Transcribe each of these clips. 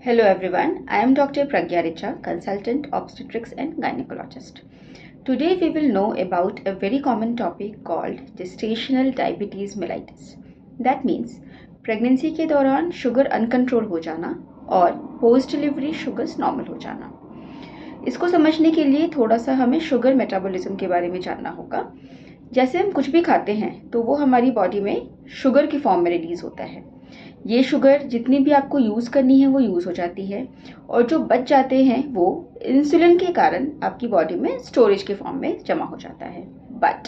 Hello everyone, I am Dr. Pragya Richa, consultant obstetrics and gynecologist. Today we will know about a very common topic called gestational diabetes mellitus. That means pregnancy के दौरान sugar uncontrol हो जाना और post delivery sugars normal हो जाना। इसको समझने के लिए थोड़ा सा हमें शुगर मेटाबॉलिज्म के बारे में जानना होगा। जैसे हम कुछ भी खाते हैं तो वो हमारी बॉडी में शुगर की फॉर्म में रिलीज होता है। ये शुगर जितनी भी आपको यूज़ करनी है वो यूज़ हो जाती है और जो बच जाते हैं वो इंसुलिन के कारण आपकी बॉडी में स्टोरेज के फॉर्म में जमा हो जाता है। But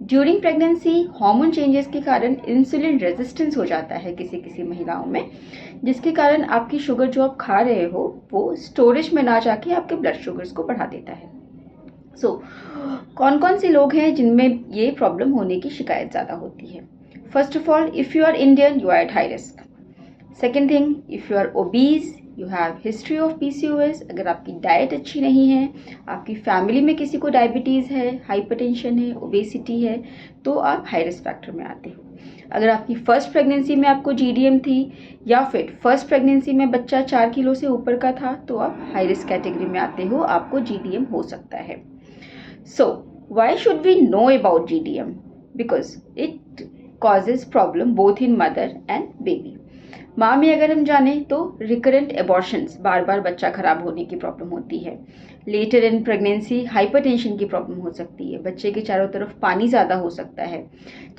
during pregnancy hormone changes के कारण इंसुलिन रेजिस्टेंस हो जाता है किसी किसी महिलाओं में, जिसके कारण आपकी शुगर जो आप खा रहे हो वो स्टोरेज में ना जाके आपके ब्लड शुगर्स को बढ़ा देता है। कौन कौन से लोग हैं जिनमें ये प्रॉब्लम होने की शिकायत ज़्यादा होती है? First of all, if you are Indian you are at high risk. Second thing, if you are obese, you have history of PCOS, अगर आपकी डाइट अच्छी नहीं है, आपकी फैमिली में किसी को डायबिटीज़ है, हाइपरटेंशन है, ओबेसिटी है, तो आप हाई रिस्क फैक्टर में आते हो। अगर आपकी फर्स्ट प्रेगनेंसी में आपको जीडीएम थी या फिर फर्स्ट प्रेगनेंसी में बच्चा 4 किलो से ऊपर का था तो आप हाई रिस्क कैटेगरी में आते हो, आपको जीडीएम हो सकता है। So, why should we know about GDM? Because it causes problem both in mother and baby. माँ में अगर हम जाने तो रिकरेंट एबॉर्शंस, बार बार बच्चा खराब होने की प्रॉब्लम होती है। लेटर इन प्रेगनेंसी हाइपरटेंशन की प्रॉब्लम हो सकती है, बच्चे के चारों तरफ पानी ज़्यादा हो सकता है।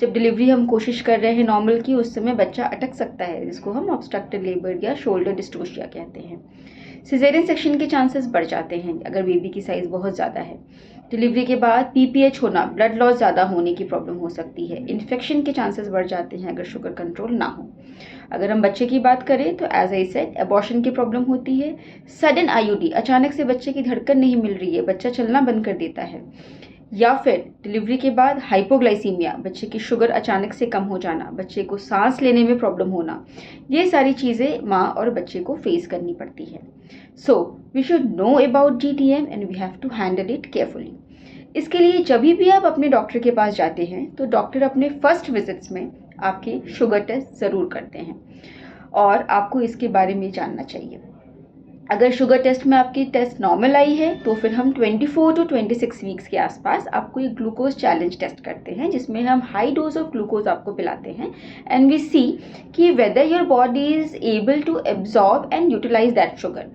जब डिलीवरी हम कोशिश कर रहे हैं नॉर्मल की, उस समय बच्चा अटक सकता है, जिसको हम ऑब्स्ट्रक्टिव लेबर या शोल्डर डिस्टोशिया कहते हैं। सिजेरियन सेक्शन के चांसेस बढ़ जाते हैं अगर बेबी की साइज़ बहुत ज़्यादा है। डिलीवरी के बाद पीपीएच होना, ब्लड लॉस ज़्यादा होने की प्रॉब्लम हो सकती है। इन्फेक्शन के चांसेस बढ़ जाते हैं अगर शुगर कंट्रोल ना हो। अगर हम बच्चे की बात करें तो एज आई सेड, एबॉर्शन की प्रॉब्लम होती है। सडन आईयूडी, अचानक से बच्चे की धड़कन नहीं मिल रही है, बच्चा चलना बंद कर देता है। या फिर डिलीवरी के बाद हाइपोग्लाइसीमिया, बच्चे की शुगर अचानक से कम हो जाना, बच्चे को सांस लेने में प्रॉब्लम होना, ये सारी चीज़ें माँ और बच्चे को फेस करनी पड़ती है। So we should know about GDM and we have to handle it carefully. इसके लिए जब भी आप अपने डॉक्टर के पास जाते हैं तो डॉक्टर अपने फर्स्ट विजिट्स में आपकी शुगर टेस्ट ज़रूर करते हैं और आपको इसके बारे में जानना चाहिए। अगर शुगर टेस्ट में आपकी टेस्ट नॉर्मल आई है तो फिर हम 24 टू 26 वीक्स के आसपास आपको एक ग्लूकोज चैलेंज टेस्ट करते हैं, जिसमें हम हाई डोज ऑफ ग्लूकोज आपको पिलाते हैं एंड वी सी कि whether your body is able to absorb and utilise that sugar.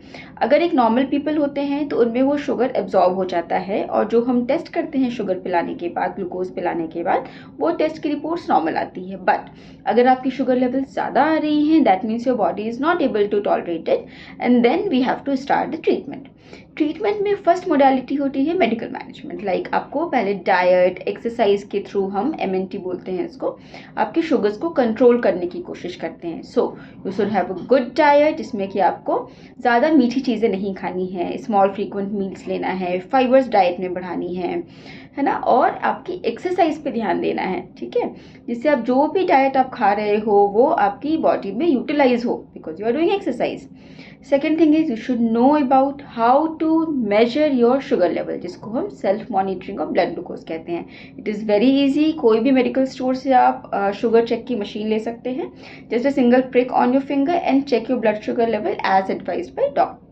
अगर एक नॉर्मल पीपल होते हैं तो उनमें वो शुगर एब्जॉर्ब हो जाता है और जो हम टेस्ट करते हैं शुगर पिलाने के बाद, ग्लूकोज पिलाने के बाद, वो टेस्ट की रिपोर्ट्स नॉर्मल आती है। बट अगर आपकी शुगर लेवल ज़्यादा आ रही हैं, that means your body is not able to tolerate it and then we have to start the treatment. Treatment में फर्स्ट मोडालिटी होती है मेडिकल मैनेजमेंट। लाइक आपको पहले डाइट, एक्सरसाइज के थ्रू, हम MNT बोलते हैं इसको, आपकी शुगर्स को कंट्रोल करने की कोशिश करते हैं। So you should have a good diet, जिसमें कि आपको ज़्यादा मीठी चीज़ें नहीं खानी है, स्मॉल फ्रीक्वेंट मील्स लेना है, फाइबर्स डाइट में बढ़ानी है ना, और आपकी एक्सरसाइज पे ध्यान देना है, ठीक है, जिससे आप जो भी डाइट आप खा रहे हो वो आपकी बॉडी में यूटिलाइज हो because you are doing exercise. Second thing is you should know about how to measure your sugar level, जिसको हम self monitoring of blood glucose कहते हैं। इट इज़ वेरी ईजी, कोई भी मेडिकल स्टोर से आप शुगर चेक की machine ले सकते हैं। Just a single prick on your finger and check your blood sugar level as advised by doctor.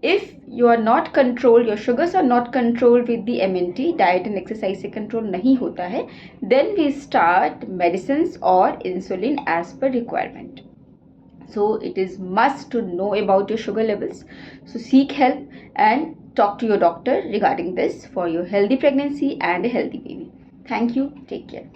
If you are not controlled, your sugars are not controlled with the MNT, diet and exercise से control नहीं होता है, then we start medicines or insulin as per requirement. So it is must to know about your sugar levels. So seek help and talk to your doctor regarding this for your healthy pregnancy and a healthy baby. Thank you. Take care.